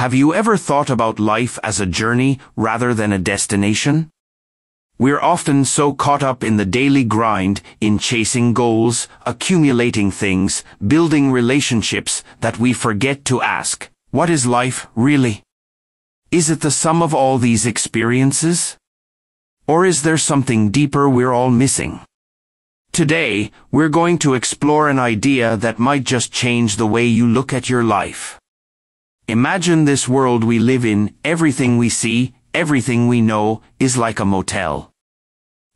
Have you ever thought about life as a journey rather than a destination? We're often so caught up in the daily grind, in chasing goals, accumulating things, building relationships, that we forget to ask, what is life, really? Is it the sum of all these experiences? Or is there something deeper we're all missing? Today, we're going to explore an idea that might just change the way you look at your life. Imagine this world we live in, everything we see, everything we know, is like a motel.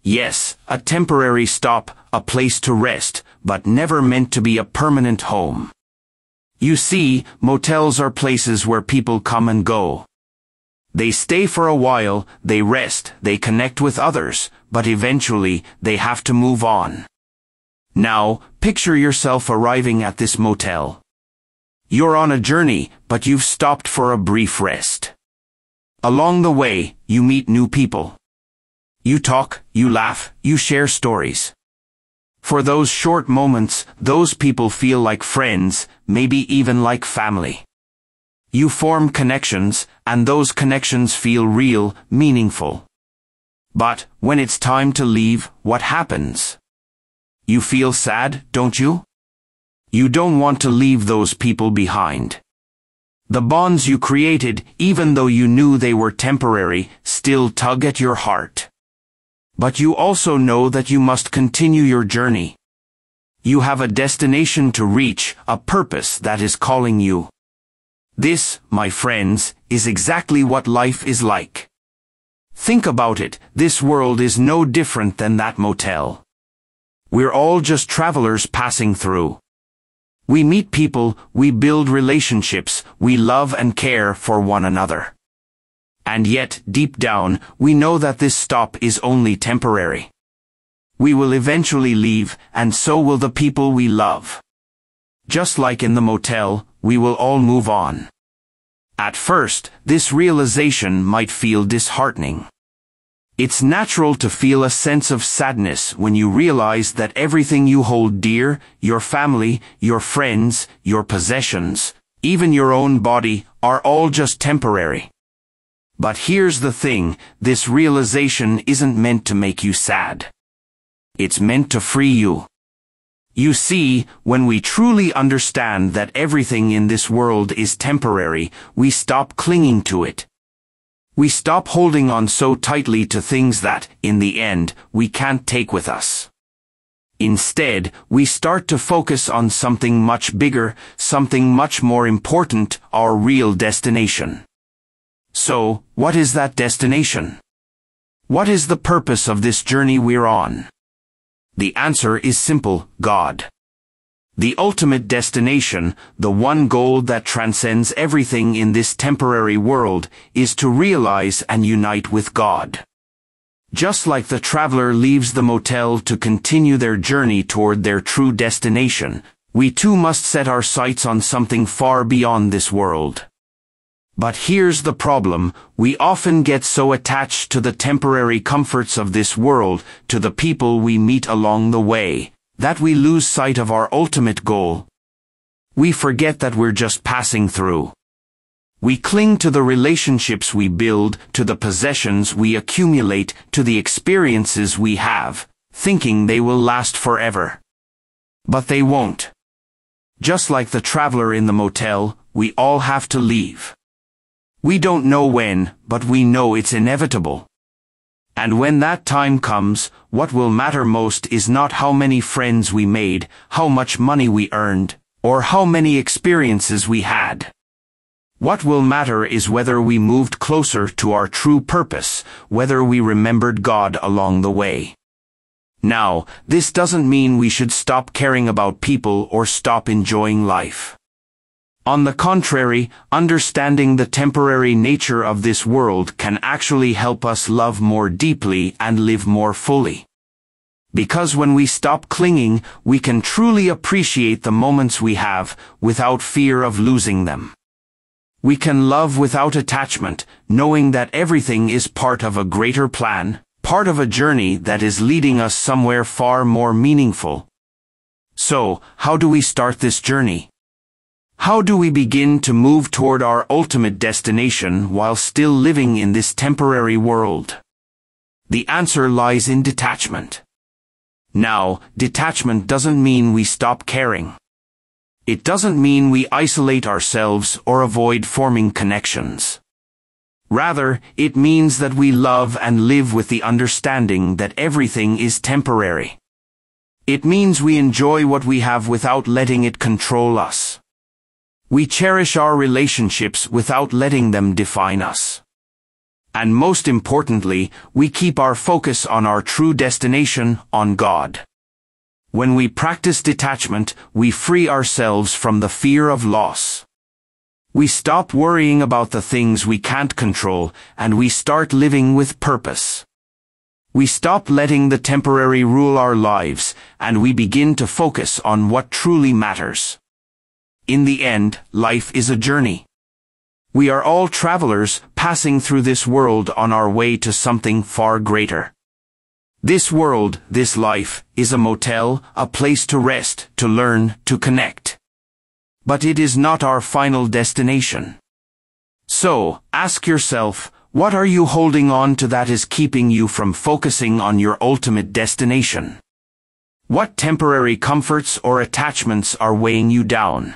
Yes, a temporary stop, a place to rest, but never meant to be a permanent home. You see, motels are places where people come and go. They stay for a while, they rest, they connect with others, but eventually, they have to move on. Now, picture yourself arriving at this motel. You're on a journey, but you've stopped for a brief rest. Along the way, you meet new people. You talk, you laugh, you share stories. For those short moments, those people feel like friends, maybe even like family. You form connections, and those connections feel real, meaningful. But, when it's time to leave, what happens? You feel sad, don't you? You don't want to leave those people behind. The bonds you created, even though you knew they were temporary, still tug at your heart. But you also know that you must continue your journey. You have a destination to reach, a purpose that is calling you. This, my friends, is exactly what life is like. Think about it, this world is no different than that motel. We're all just travelers passing through. We meet people, we build relationships, we love and care for one another. And yet, deep down, we know that this stop is only temporary. We will eventually leave, and so will the people we love. Just like in the motel, we will all move on. At first, this realization might feel disheartening. It's natural to feel a sense of sadness when you realize that everything you hold dear, your family, your friends, your possessions, even your own body, are all just temporary. But here's the thing, this realization isn't meant to make you sad. It's meant to free you. You see, when we truly understand that everything in this world is temporary, we stop clinging to it. We stop holding on so tightly to things that, in the end, we can't take with us. Instead, we start to focus on something much bigger, something much more important, our real destination. So, what is that destination? What is the purpose of this journey we're on? The answer is simple, God. The ultimate destination, the one goal that transcends everything in this temporary world, is to realize and unite with God. Just like the traveler leaves the motel to continue their journey toward their true destination, we too must set our sights on something far beyond this world. But here's the problem, we often get so attached to the temporary comforts of this world, to the people we meet along the way, that we lose sight of our ultimate goal. We forget that we're just passing through. We cling to the relationships we build, to the possessions we accumulate, to the experiences we have, thinking they will last forever. But they won't. Just like the traveler in the motel, we all have to leave. We don't know when, but we know it's inevitable. And when that time comes, what will matter most is not how many friends we made, how much money we earned, or how many experiences we had. What will matter is whether we moved closer to our true purpose, whether we remembered God along the way. Now, this doesn't mean we should stop caring about people or stop enjoying life. On the contrary, understanding the temporary nature of this world can actually help us love more deeply and live more fully. Because when we stop clinging, we can truly appreciate the moments we have, without fear of losing them. We can love without attachment, knowing that everything is part of a greater plan, part of a journey that is leading us somewhere far more meaningful. So, how do we start this journey? How do we begin to move toward our ultimate destination while still living in this temporary world? The answer lies in detachment. Now, detachment doesn't mean we stop caring. It doesn't mean we isolate ourselves or avoid forming connections. Rather, it means that we love and live with the understanding that everything is temporary. It means we enjoy what we have without letting it control us. We cherish our relationships without letting them define us. And most importantly, we keep our focus on our true destination, on God. When we practice detachment, we free ourselves from the fear of loss. We stop worrying about the things we can't control, and we start living with purpose. We stop letting the temporary rule our lives, and we begin to focus on what truly matters. In the end, life is a journey. We are all travelers passing through this world on our way to something far greater. This world, this life, is a motel, a place to rest, to learn, to connect. But it is not our final destination. So, ask yourself, what are you holding on to that is keeping you from focusing on your ultimate destination? What temporary comforts or attachments are weighing you down?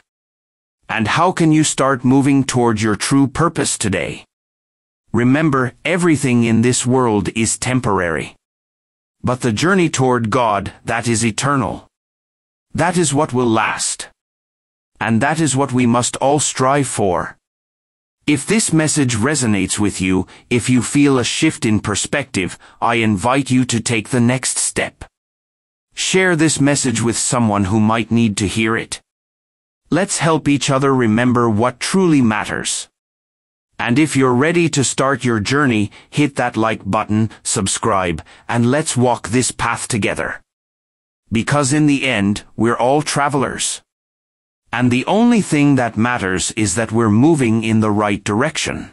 And how can you start moving toward your true purpose today? Remember, everything in this world is temporary. But the journey toward God, that is eternal. That is what will last. And that is what we must all strive for. If this message resonates with you, if you feel a shift in perspective, I invite you to take the next step. Share this message with someone who might need to hear it. Let's help each other remember what truly matters. And if you're ready to start your journey, hit that like button, subscribe, and let's walk this path together. Because in the end, we're all travelers. And the only thing that matters is that we're moving in the right direction.